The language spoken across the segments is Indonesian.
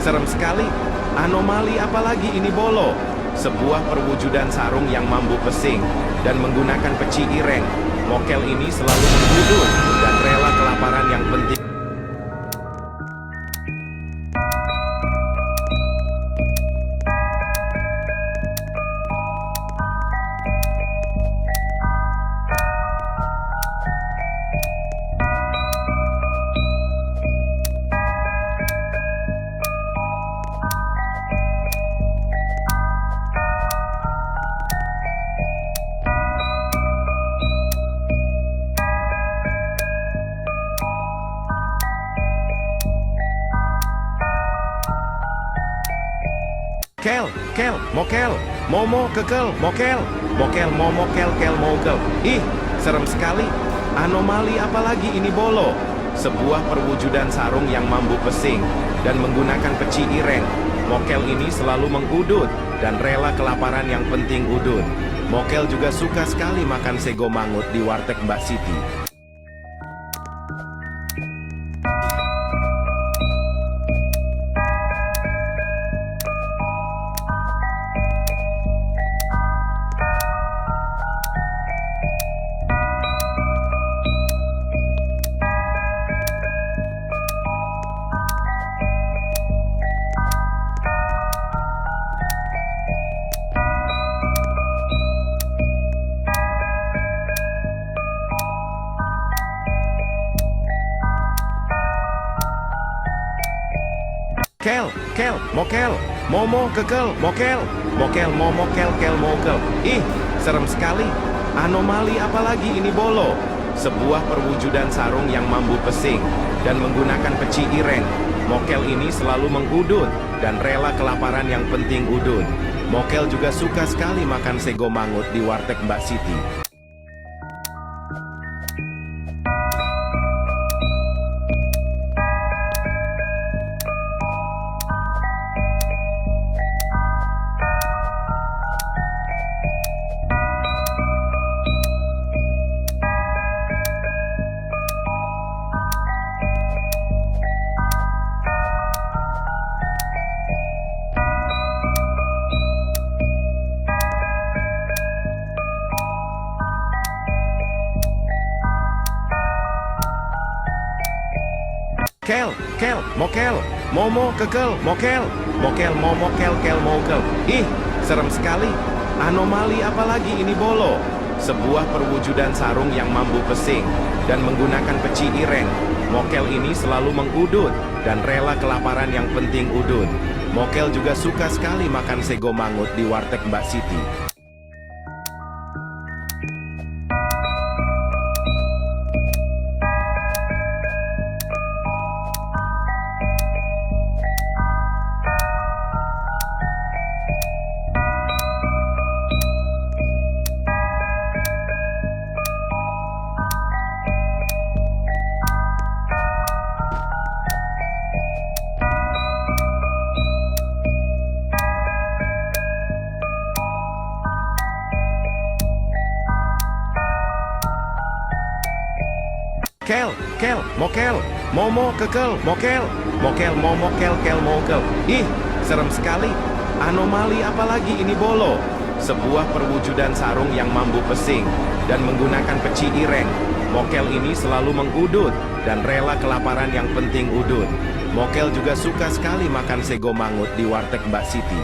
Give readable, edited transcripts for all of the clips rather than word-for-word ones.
serem sekali. Anomali apalagi ini Bolo? Sebuah perwujudan sarung yang mampu pesing dan menggunakan peci ireng. Mokel ini selalu mengudul dan rela kelaparan yang penting. Kel, mokel, momo, kekel, mokel, mokel, momo, kel, mokel. Ih, serem sekali. Anomali apalagi ini Bolo? Sebuah perwujudan sarung yang mampu pesing dan menggunakan peci ireng. Mokel ini selalu mengudut dan rela kelaparan yang penting udut. Mokel juga suka sekali makan sego mangut di warteg Mbak Siti. Kel, mokel, momo, kekel, mokel, mokel, momo, kel, mokel. Ih, serem sekali. Anomali apalagi ini Bolo? Sebuah perwujudan sarung yang mampu pesing dan menggunakan peci ireng. Mokel ini selalu mengudut dan rela kelaparan yang penting udut. Mokel juga suka sekali makan sego mangut di warteg Mbak Siti. Kel, mokel, momo, kekel, mokel, mokel, momo, kel, mokel. Ih, serem sekali. Anomali apalagi ini Bolo? Sebuah perwujudan sarung yang mampu pesing dan menggunakan peci ireng. Mokel ini selalu mengudut dan rela kelaparan yang penting udut. Mokel juga suka sekali makan sego mangut di warteg Mbak Siti. Kel, mokel, momo, kekel, mokel, mokel, momo, kel, mokel. Ih, serem sekali. Anomali apalagi ini Bolo? Sebuah perwujudan sarung yang mampu pesing dan menggunakan peci ireng. Mokel ini selalu mengudut dan rela kelaparan yang penting udut. Mokel juga suka sekali makan sego mangut di warteg Mbak Siti.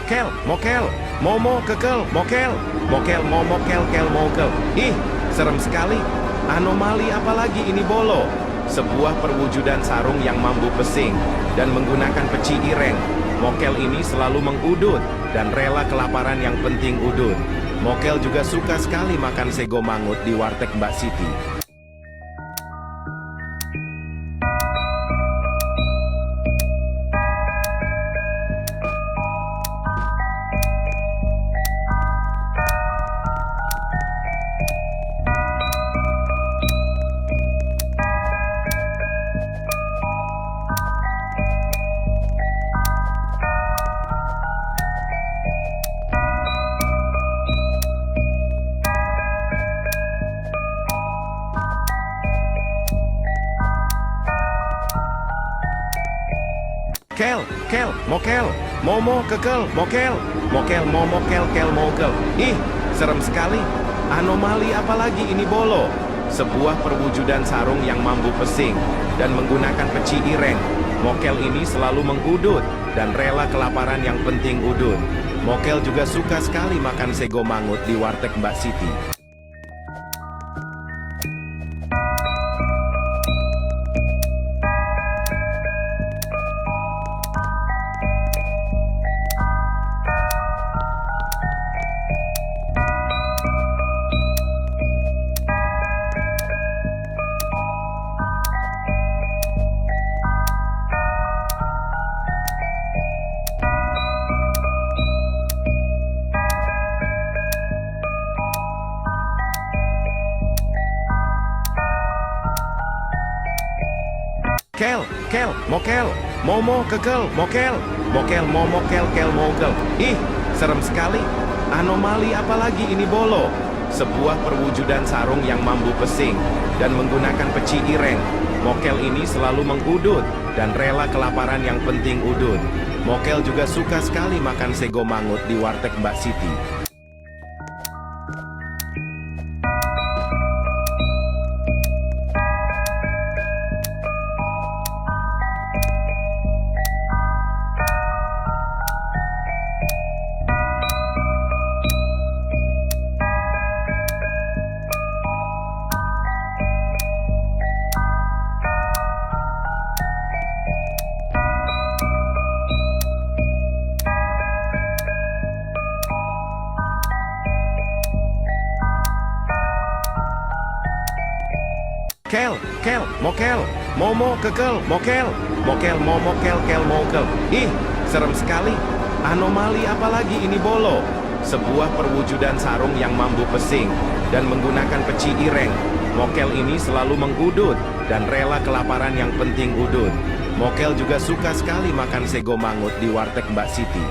Kel, mokel, momo, kekel, mokel, mokel, momo, kel, mokel. Ih, serem sekali. Anomali apalagi ini Bolo? Sebuah perwujudan sarung yang mampu pesing dan menggunakan peci ireng. Mokel ini selalu mengudut dan rela kelaparan yang penting udut. Mokel juga suka sekali makan sego mangut di warteg Mbak Siti. Kel, kel, mokel, momo, kekel, mokel, mokel, momo, kel, kel, mokel. Ih, serem sekali. Anomali apalagi ini bolo? Sebuah perwujudan sarung yang mampu pesing dan menggunakan peci ireng. Mokel ini selalu mengudut dan rela kelaparan yang penting udut. Mokel juga suka sekali makan sego mangut di warteg Mbak Siti. Kel, kel, mokel, momo, kekel, mokel, mokel, momo, kel, kel, mokel. Ih, serem sekali. Anomali apalagi ini bolo? Sebuah perwujudan sarung yang mampu pesing dan menggunakan peci ireng. Mokel ini selalu mengudut dan rela kelaparan yang penting udut. Mokel juga suka sekali makan sego mangut di warteg Mbak Siti. Kel, kel, mokel, momo, kekel, mokel, mokel, momo, kel, kel, mokel. Ih, serem sekali. Anomali apalagi ini bolo? Sebuah perwujudan sarung yang mampu pesing dan menggunakan peci ireng. Mokel ini selalu mengudut dan rela kelaparan yang penting udut. Mokel juga suka sekali makan sego mangut di warteg Mbak Siti.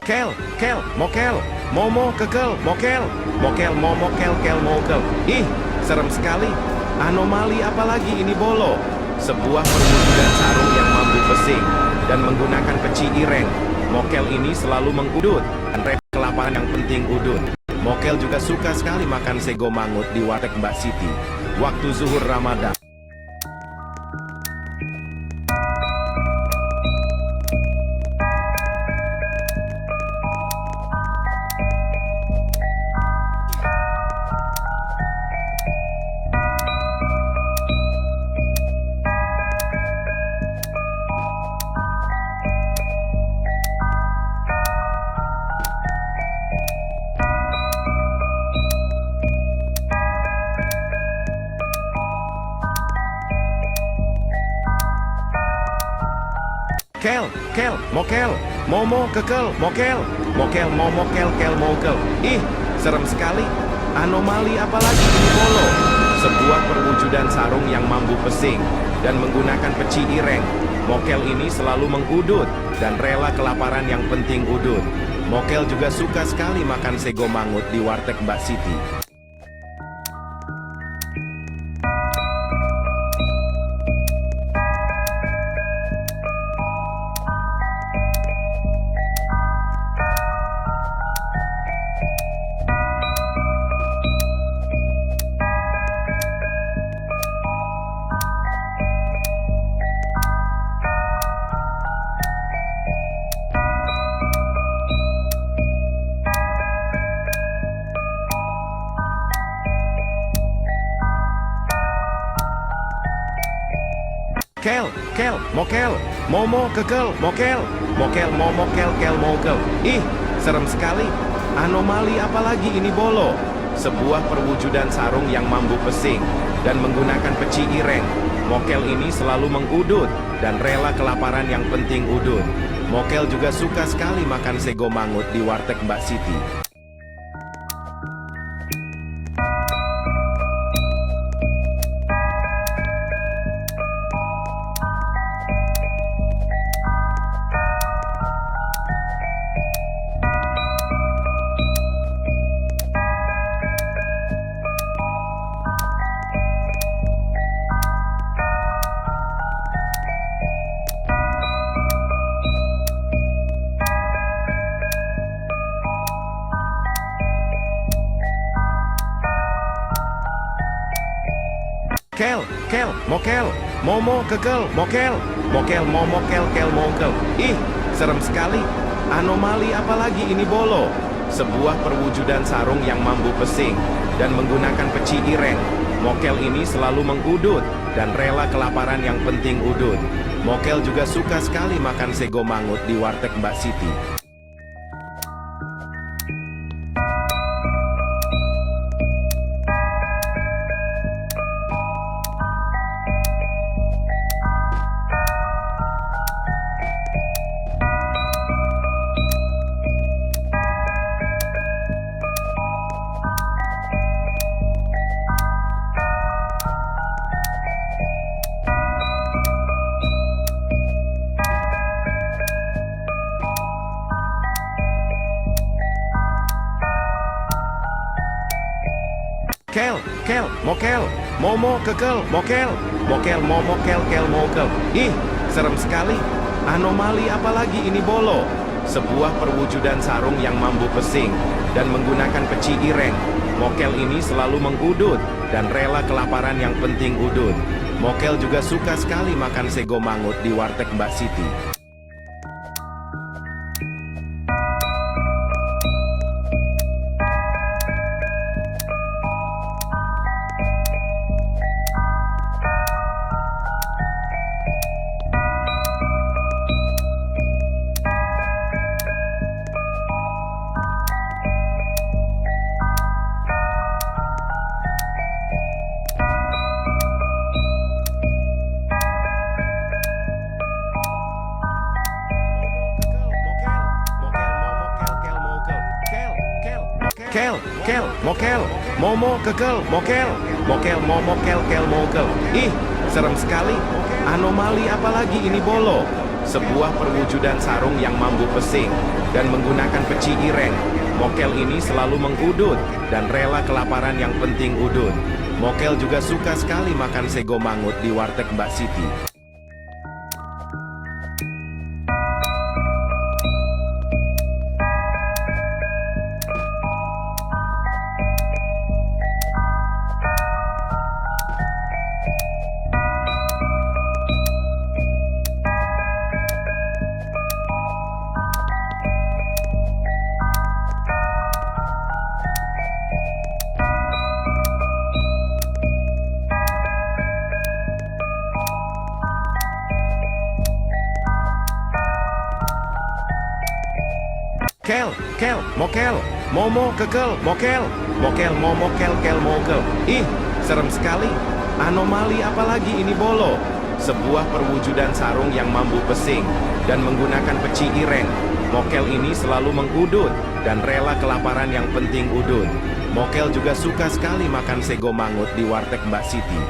Kel, kel, mokel, momo, kekel, mokel, mokel, momo, kel, kel, mokel. Ih, serem sekali. Anomali apalagi ini bolo? Sebuah perwujudan sarung yang mampu pesing dan menggunakan peci ireng. Mokel ini selalu mengudut dan rela kelaparan yang penting udut. Mokel juga suka sekali makan sego mangut di warteg Mbak Siti. Waktu zuhur Ramadan. Kel, kel, mokel, momo, kekel, mokel, mokel, momo, kel, kel, mokel. Ih, serem sekali. Anomali apalagi ini bolo? Sebuah perwujudan sarung yang mampu pesing dan menggunakan peci ireng. Mokel ini selalu mengudut dan rela kelaparan yang penting udut. Mokel juga suka sekali makan sego mangut di warteg Mbak Siti. Kel, kel, mokel, momo, kekel, mokel, mokel, momo, kel, kel, mokel. Ih, serem sekali. Anomali apalagi ini bolo? Sebuah perwujudan sarung yang mampu pesing dan menggunakan peci ireng. Mokel ini selalu mengudut dan rela kelaparan yang penting udut. Mokel juga suka sekali makan sego mangut di warteg Mbak Siti. Kel, mokel, momo, kekel, mokel, mokel, momo, kel, mokel. Ih, serem sekali. Anomali apalagi ini bolo? Sebuah perwujudan sarung yang mambu pesing dan menggunakan peci ireng. Mokel ini selalu mengudut dan rela kelaparan yang penting udut. Mokel juga suka sekali makan sego mangut di warteg Mbak Siti. Kel, mokel, momo, kekel, mokel, mokel, momo, kel, mokel. Ih, serem sekali. Anomali apalagi ini bolo? Sebuah perwujudan sarung yang mambu pesing dan menggunakan peci ireng. Mokel ini selalu mengudut dan rela kelaparan yang penting udut. Mokel juga suka sekali makan sego mangut di warteg Mbak Siti. Kel, mokel, momo, kekel, mokel, mokel, momo, kel, mokel. Ih, serem sekali. Anomali apalagi ini bolo? Sebuah perwujudan sarung yang mambu pesing dan menggunakan peci ireng. Mokel ini selalu mengudut dan rela kelaparan yang penting udut. Mokel juga suka sekali makan sego mangut di warteg Mbak Siti. Kel, mokel, momo, kekel, mokel, mokel, momo, kel, mokel. Ih, serem sekali. Anomali apalagi ini bolo? Sebuah perwujudan sarung yang mambu pesing dan menggunakan peci ireng. Mokel ini selalu mengudut dan rela kelaparan yang penting udut. Mokel juga suka sekali makan sego mangut di warteg Mbak Siti.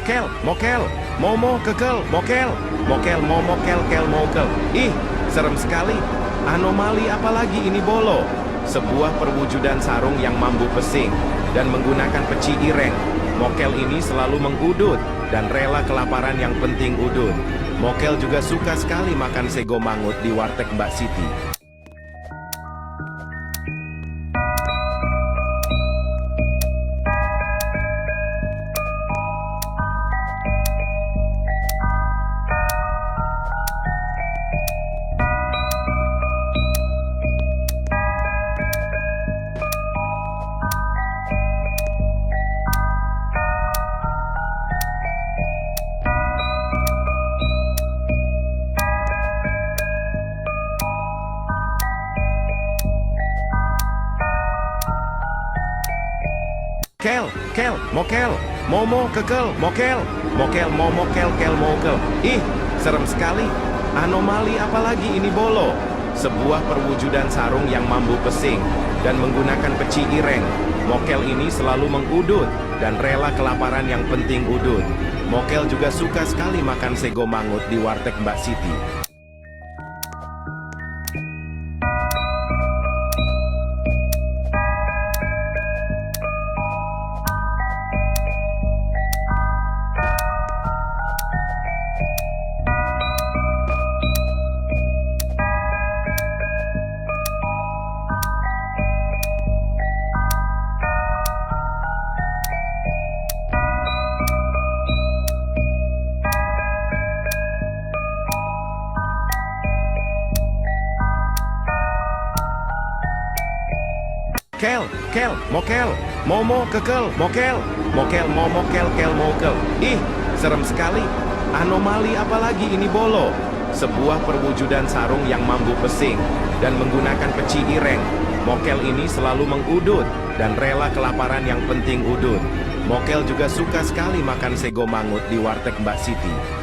Kel, mokel, momo, kekel, mokel, mokel, momo, kel, mokel. Ih, serem sekali. Anomali apalagi ini bolo? Sebuah perwujudan sarung yang mambu pesing dan menggunakan peci ireng. Mokel ini selalu mengudut dan rela kelaparan yang penting udut. Mokel juga suka sekali makan sego mangut di warteg Mbak Siti. Kel, kel, mokel, momo, kekel, mokel, mokel, momo, kel, mokel. Ih, serem sekali. Anomali apalagi ini bolo? Sebuah perwujudan sarung yang mambu pesing dan menggunakan peci ireng. Mokel ini selalu mengudut dan rela kelaparan yang penting udut. Mokel juga suka sekali makan sego mangut di warteg Mbak Siti. Kel, kel, mokel, momo, kekel, mokel, mokel, momo, kel, mokel. Ih, serem sekali. Anomali apalagi ini bolo? Sebuah perwujudan sarung yang mambu pesing dan menggunakan peci ireng. Mokel ini selalu mengudut dan rela kelaparan yang penting udut. Mokel juga suka sekali makan sego mangut di warteg Mbak Siti.